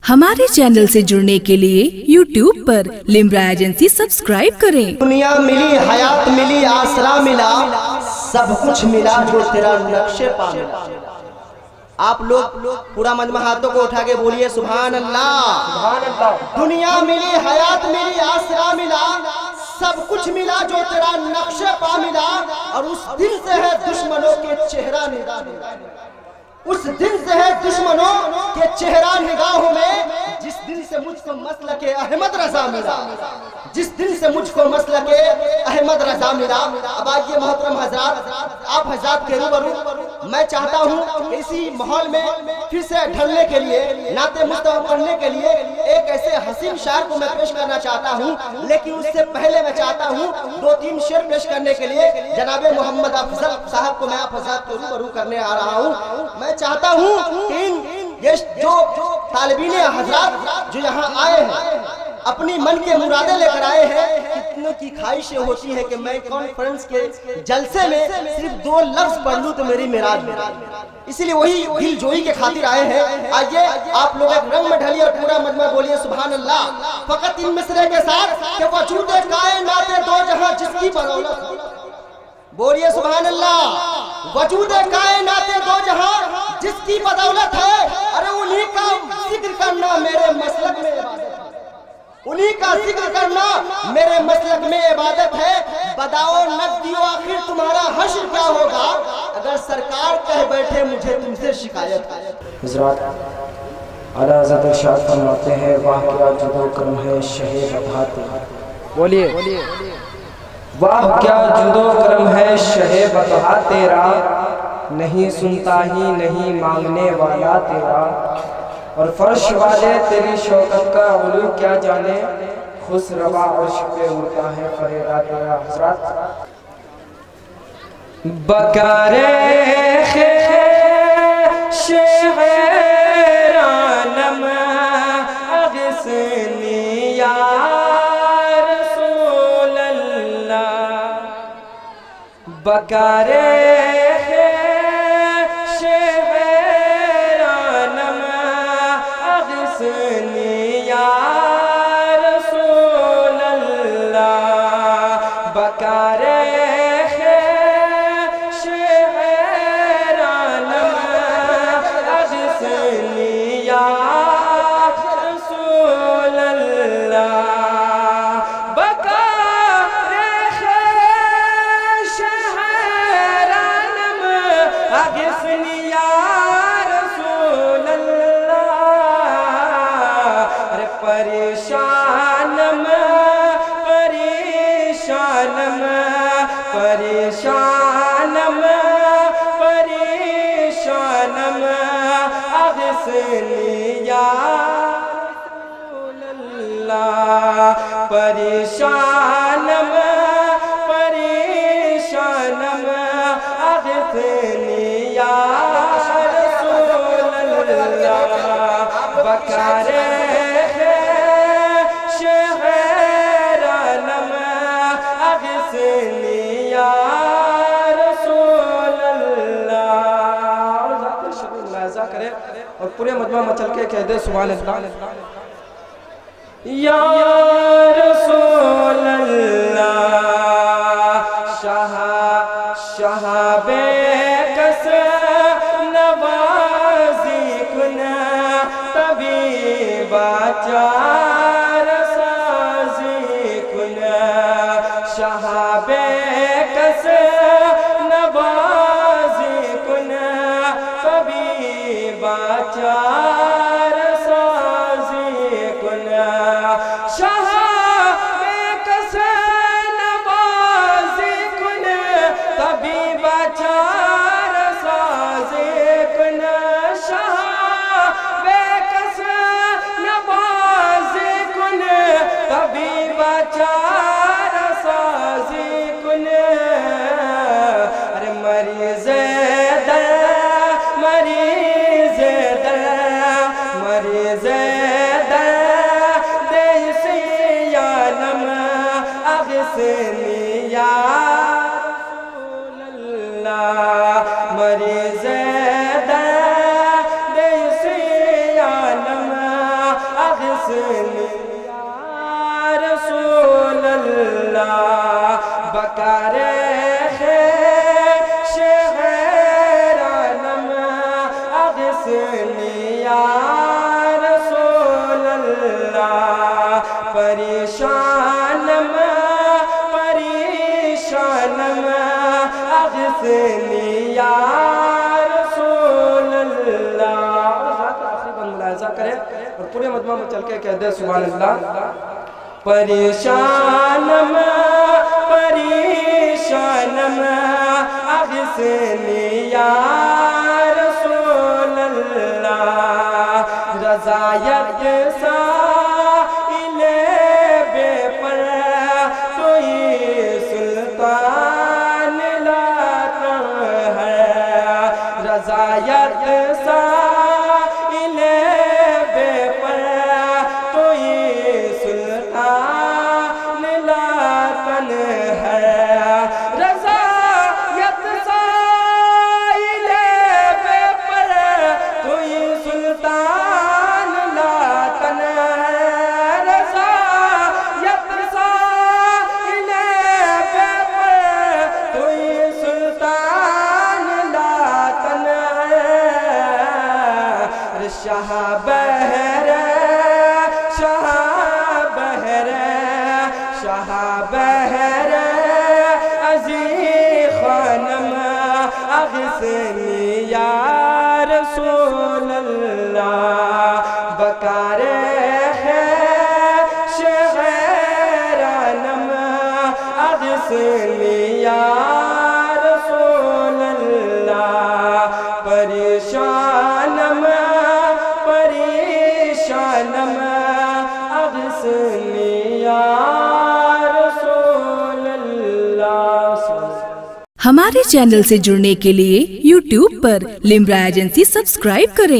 हमारे चैनल से जुड़ने के लिए YouTube पर लिम्रा एजेंसी सब्सक्राइब करें। दुनिया मिली, हयात मिली, आसरा मिला, सब कुछ मिला जो तेरा नक्शे पा मिला। आप लोग पूरा मजमा हाथों को उठा के बोलिए सुभान अल्लाह। दुनिया मिली, हयात मिली, आसरा मिला, सब कुछ मिला जो तेरा नक्शे पा मिला। और उस दिन से है दुश्मनों के चेहरा निगाह, उस दिन से है दुश्मनों के चेहरा निगाहों में, जिस दिन से मुझको मसलके अहमद रजा मिला, जिस दिन से मुझको मसलके अहमद रजा मिला। अब आइए मोहतरम हजरात, आप हजरात के रूबरू मैं चाहता हूँ इसी माहौल में फिर से ढलने के लिए, नाते मुस्तफा पढ़ने के लिए एक ऐसे हसीन शायर को मैं पेश करना चाहता हूँ। लेकिन उससे पहले मैं चाहता हूँ दो तीन शेर पेश करने के लिए जनाब मोहम्मद अफजल साहब को मैं आप हजरात के रूबरू करने आ रहा हूँ। मैं चाहता हूँ कि ये जो तालिबीने हजरात जो यहाँ आए हैं, अपनी मन के मुरादे लेकर आए हैं, कितनों की ख्वाहिशें होती हैं कि मैं कॉन्फ्रेंस के जलसे में सिर्फ दो लफ्ज पढ़ लूं तो मेरी मेराज, इसीलिए वही दिल जोई के खातिर आए हैं। आइए आप लोग एक रंग में ढलिए और पूरा मजमा बोलिए सुभान अल्लाह। फकत इन मिसरे के साथ कि वजूद कायनात दो जहां जिसकी बदौलत, बोलिए सुभान अल्लाह। वजूद कायनात दो जहां जिसकी बदौलत है, अरे उन्हीं का जिक्र करना मेरे मसलक में इबादत है, उन्हीं का जिक्र करना मेरे मसलक में इबादत है। बताओ नजदियो आखिर तुम्हारा हश्र क्या होगा, अगर सरकार कह बैठे मुझे तुमसे शिकायत है। हज़रात आला हज़रत इरशाद फरमाते हैं, वाह क्या जुदो करम है शहे बताते, बोलिए वाह क्या जुदो करम है शहे बता तेरा, नहीं सुनता ही नहीं मांगने वाला तेरा। और फर्श वाले तेरी शौकत का उलू क्या जाने, खुश रवा अर्श पे उड़ता है फरेदा तेरा। हज़रात बकारे शहरानम अगसनी या रसूल अल्लाह, बकारे शहरानम अगसनी या रसूल अल्लाह, बकारे परेशानम परेशानम परेशानम परेशानम अगसनी या रसूल अल्लाह, परेशानम परेशानम अगसनी या रसूल अल्लाह, बकारे और पूरे मजमा मचल के कह दे सुभान अल्लाह। या रसूल अल्लाह शहाबे कस नवाजी कुन तबीबा चार साजी कुन, शहाबे कस नवाजी कुन तबीबा चार साजी कुन, शहाबे कस नवाजी कुन तबीबा चार साजी कुन, शहाबे कस नवाजी कुन तबीबा चार साजी कुन। अरे मरीज़ या रसूल अल्लाह, मरीज़ देसियानम अग़िसनी या रसूल अल्लाह बकारे शहर आलम अग़िसनी या रसूल अल्लाह परेशानम अग़िसनी या रसूल अल्लाह। आखिरी बंद मुलाहिज़ा करें और पूरे मजमा में चल के कह दे सुभान अल्लाह। परेशानम अग़िसनी या रसूल अल्लाह रज़ायत साइले बेपर कोई सुल्तान लाता है रज़ायत साइले बेपर कोई सुल्तान लातन है रज़ायत साइले बेपर कोई सुल्तान लातन है रज़ायत साइले बेपर कोई सुल्तान लातन है शाह बहर अज़ी ख़ानम अग़िसनी या रसूल अल्लाह बकारे शहर आलम अग़िसनी या रसूल अल्लाह परेशानम अग़िसनी या रसूल अल्लाह। हमारे चैनल से जुड़ने के लिए YouTube पर लिम्रा एजेंसी सब्सक्राइब करें।